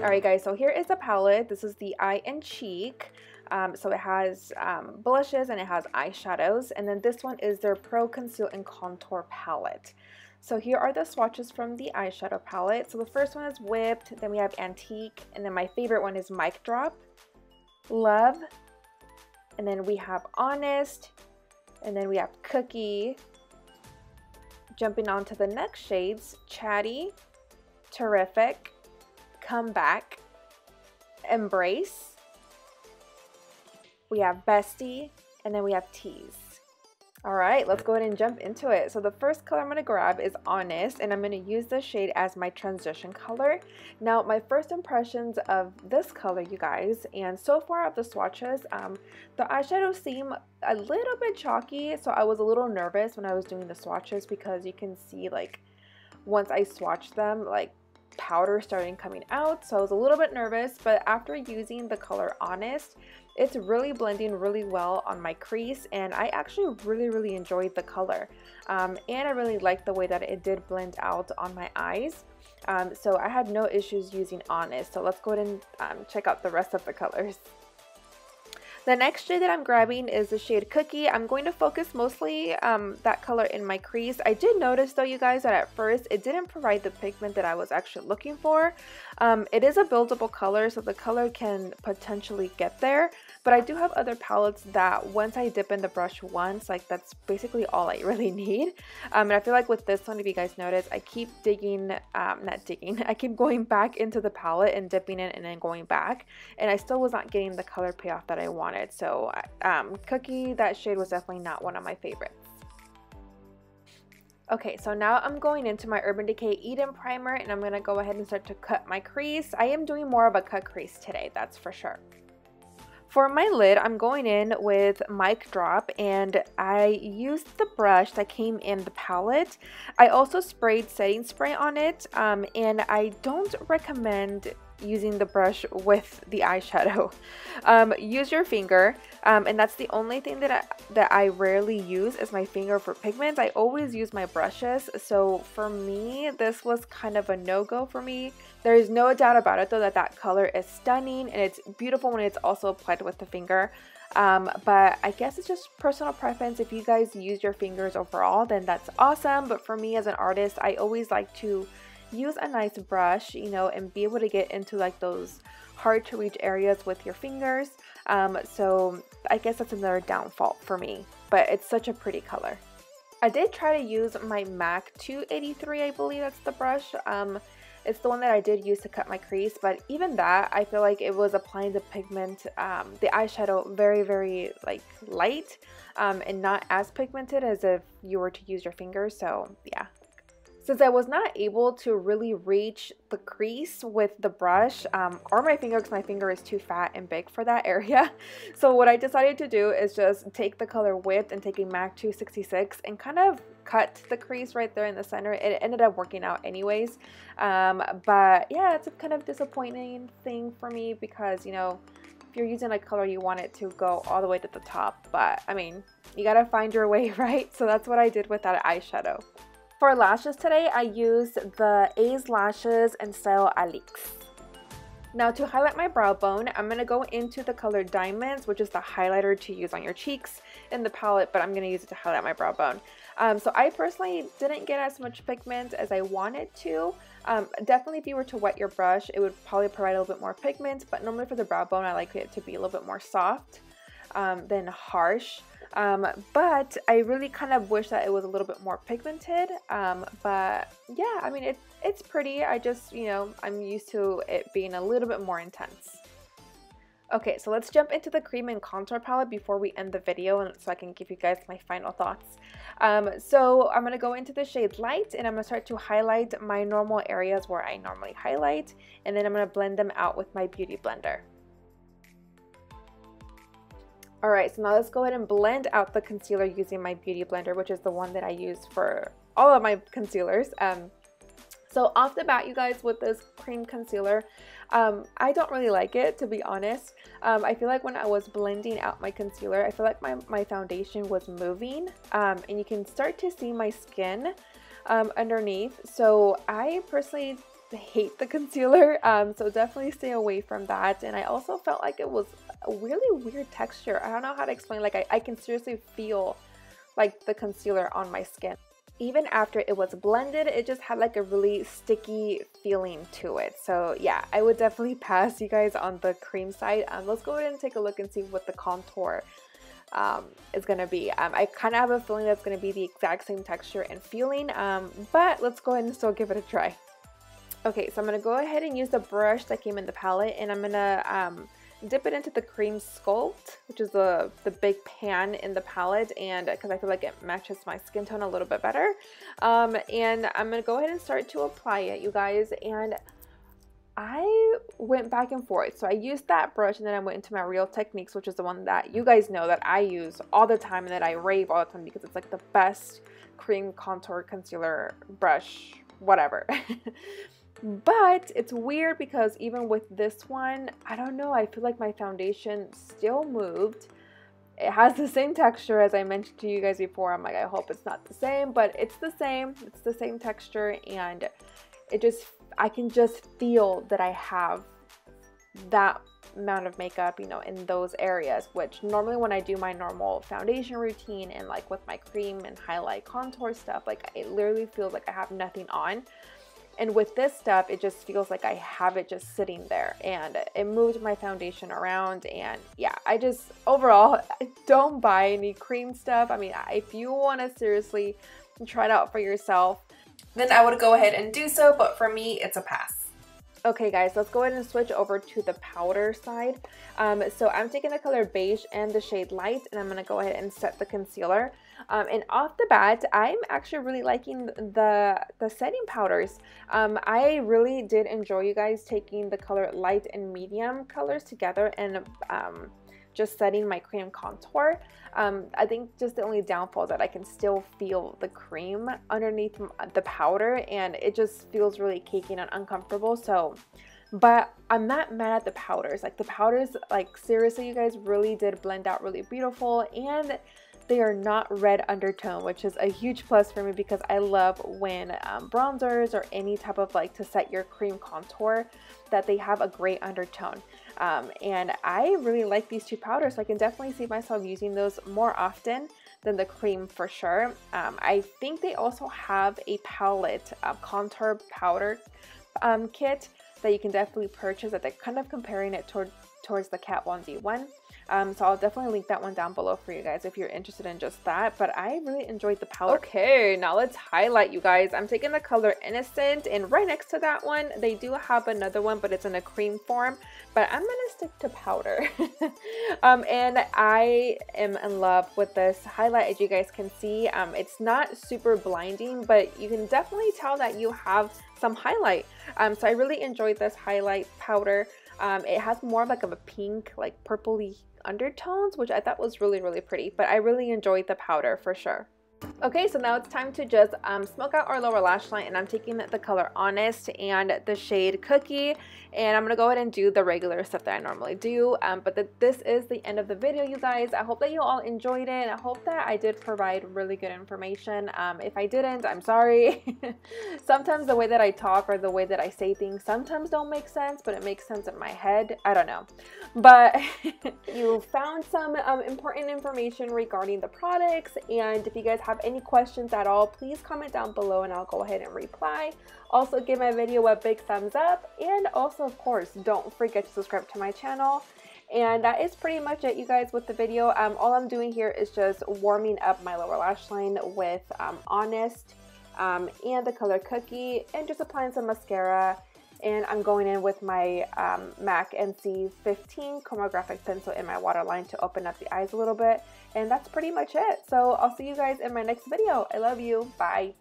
Alright guys, so here is the palette. This is the eye and cheek. So it has blushes and it has eyeshadows. And then this one is their Pro Conceal and Contour palette. So here are the swatches from the eyeshadow palette. So the first one is Whipped, then we have Antique, and then my favorite one is Mic Drop, Love, and then we have Honest, and then we have Cookie. Jumping on to the next shades, Chatty, Terrific, Come Back, Embrace, we have Bestie, and then we have Tease. Alright, let's go ahead and jump into it. So the first color I'm going to grab is Honest, and I'm going to use this shade as my transition color. Now, my first impressions of this color, you guys, and so far of the swatches, the eyeshadows seem a little bit chalky, so I was a little nervous when I was doing the swatches because you can see, like, once I swatched them, like, powder starting coming out, so I was a little bit nervous, but after using the color Honest, it's really blending really well on my crease, and I actually really enjoyed the color, and I really liked the way that it did blend out on my eyes, so I had no issues using Honest. So let's go ahead and check out the rest of the colors. The next shade that I'm grabbing is the shade Cookie. I'm going to focus mostly that color in my crease. I did notice though, you guys, that at first it didn't provide the pigment that I was actually looking for. It is a buildable color, so the color can potentially get there. But I do have other palettes that once I dip in the brush once, like that's basically all I really need. And I feel like with this one, if you guys notice, I keep I keep going back into the palette and dipping in and then going back. And I still was not getting the color payoff that I wanted. So Cookie, that shade was definitely not one of my favorites. Okay, so now I'm going into my Urban Decay Eden Primer, and I'm going to go ahead and start to cut my crease. I am doing more of a cut crease today, that's for sure. For my lid, I'm going in with Mic Drop, and I used the brush that came in the palette. I also sprayed setting spray on it, and I don't recommend using the brush with the eyeshadow. Use your finger, and that's the only thing that I rarely use is my finger for pigments. I always use my brushes, so for me this was kind of a no-go for me. There is no doubt about it though that color is stunning and it's beautiful when it's also applied with the finger. But I guess it's just personal preference. If you guys use your fingers overall, then that's awesome, but for me as an artist, I always like to use a nice brush, you know, and be able to get into like those hard to reach areas with your fingers. So I guess that's another downfall for me, but it's such a pretty color. I did try to use my MAC 283, I believe that's the brush. It's the one that I did use to cut my crease, but even that, I feel like it was applying the pigment, the eyeshadow very like light, and not as pigmented as if you were to use your fingers. So yeah. Since I was not able to really reach the crease with the brush or my finger, because my finger is too fat and big for that area, so what I decided to do is just take the color Whipped and take a MAC 266 and kind of cut the crease right there in the center. It ended up working out anyways, but yeah, it's a kind of disappointing thing for me because, you know, if you're using a color, you want it to go all the way to the top, but I mean, you gotta find your way, right? So that's what I did with that eyeshadow. For lashes today, I used the Ace Lashes and Style Alix. Now to highlight my brow bone, I'm going to go into the color Diamonds, which is the highlighter to use on your cheeks in the palette, but I'm going to use it to highlight my brow bone. So I personally didn't get as much pigment as I wanted to. Definitely if you were to wet your brush, it would probably provide a little bit more pigment, but normally for the brow bone, I like it to be a little bit more soft than harsh. But I really kind of wish that it was a little bit more pigmented, but yeah, I mean it's pretty. I just, you know, I'm used to it being a little bit more intense. Okay, so let's jump into the cream and contour palette before we end the video, and so I can give you guys my final thoughts. So I'm going to go into the shade Light, and I'm going to start to highlight my normal areas where I normally highlight, and then I'm going to blend them out with my Beauty Blender. Alright, so now let's go ahead and blend out the concealer using my Beauty Blender, which is the one that I use for all of my concealers. So off the bat, you guys, with this cream concealer, I don't really like it, to be honest. I feel like when I was blending out my concealer, I feel like my foundation was moving, and you can start to see my skin underneath. So I personally hate the concealer, so definitely stay away from that. And I also felt like it was a really weird texture. I don't know how to explain. Like I can seriously feel like the concealer on my skin. Even after it was blended, it just had like a really sticky feeling to it. So yeah, I would definitely pass, you guys, on the cream side. Let's go ahead and take a look and see what the contour is gonna be. I kind of have a feeling that's gonna be the exact same texture and feeling, but let's go ahead and still give it a try. Okay, so I'm gonna go ahead and use the brush that came in the palette, and I'm gonna dip it into the cream sculpt, which is the big pan in the palette, and because I feel like it matches my skin tone a little bit better. And I'm gonna go ahead and start to apply it, you guys. And I went back and forth. So I used that brush, and then I went into my Real Techniques, which is the one that you guys know that I use all the time and that I rave all the time because it's like the best cream contour concealer brush, whatever. But it's weird because even with this one, I don't know, I feel like my foundation still moved. It has the same texture as I mentioned to you guys before. I'm like, I hope it's not the same, but it's the same. It's the same texture, and it just, I can just feel that I have that amount of makeup, you know, in those areas, which normally when I do my normal foundation routine and like with my cream and highlight contour stuff, like it literally feels like I have nothing on. And with this stuff, it just feels like I have it just sitting there, and it moved my foundation around. And yeah, I just, overall, don't buy any cream stuff. I mean, if you want to seriously try it out for yourself, then I would go ahead and do so, but for me, it's a pass. Okay guys, let's go ahead and switch over to the powder side. So I'm taking the color Beige and the shade Light, and I'm going to go ahead and set the concealer. And off the bat, I'm actually really liking the setting powders. I really did enjoy, you guys, taking the color Light and Medium colors together and just setting my cream contour. I think just the only downfall is that I can still feel the cream underneath the powder, and it just feels really cakey and uncomfortable. So, but I'm not mad at the powders. Like the powders, like seriously, you guys, really did blend out really beautiful, and they are not red undertone, which is a huge plus for me because I love when bronzers or any type of like to set your cream contour that they have a gray undertone. And I really like these two powders, so I can definitely see myself using those more often than the cream for sure. I think they also have a palette contour powder kit that you can definitely purchase, that they're kind of comparing it towards the Kat Von D one. So I'll definitely link that one down below for you guys if you're interested in just that. But I really enjoyed the powder. Okay, now let's highlight, you guys. I'm taking the color Innocent, and right next to that one, they do have another one, but it's in a cream form. But I'm gonna stick to powder. And I am in love with this highlight, as you guys can see. It's not super blinding, but you can definitely tell that you have some highlight. So I really enjoyed this highlight powder. It has more of like a pink, like purpley undertones, which I thought was really, really pretty, but I really enjoyed the powder for sure. Okay, so now it's time to just smoke out our lower lash line, and I'm taking the color Honest and the shade Cookie, and I'm gonna go ahead and do the regular stuff that I normally do. But this is the end of the video, you guys. I hope that you all enjoyed it. I hope that I did provide really good information. If I didn't, I'm sorry. Sometimes the way that I talk or the way that I say things sometimes don't make sense, but it makes sense in my head. I don't know. But you found some important information regarding the products, and if you guys have any questions at all, please comment down below and I'll go ahead and reply. Also, give my video a big thumbs up, and also, of course, don't forget to subscribe to my channel. And that is pretty much it, you guys, with the video. All I'm doing here is just warming up my lower lash line with Honest and the color Cookie, and just applying some mascara. And I'm going in with my MAC NC15 chromographic pencil in my waterline to open up the eyes a little bit. And that's pretty much it. So I'll see you guys in my next video. I love you. Bye.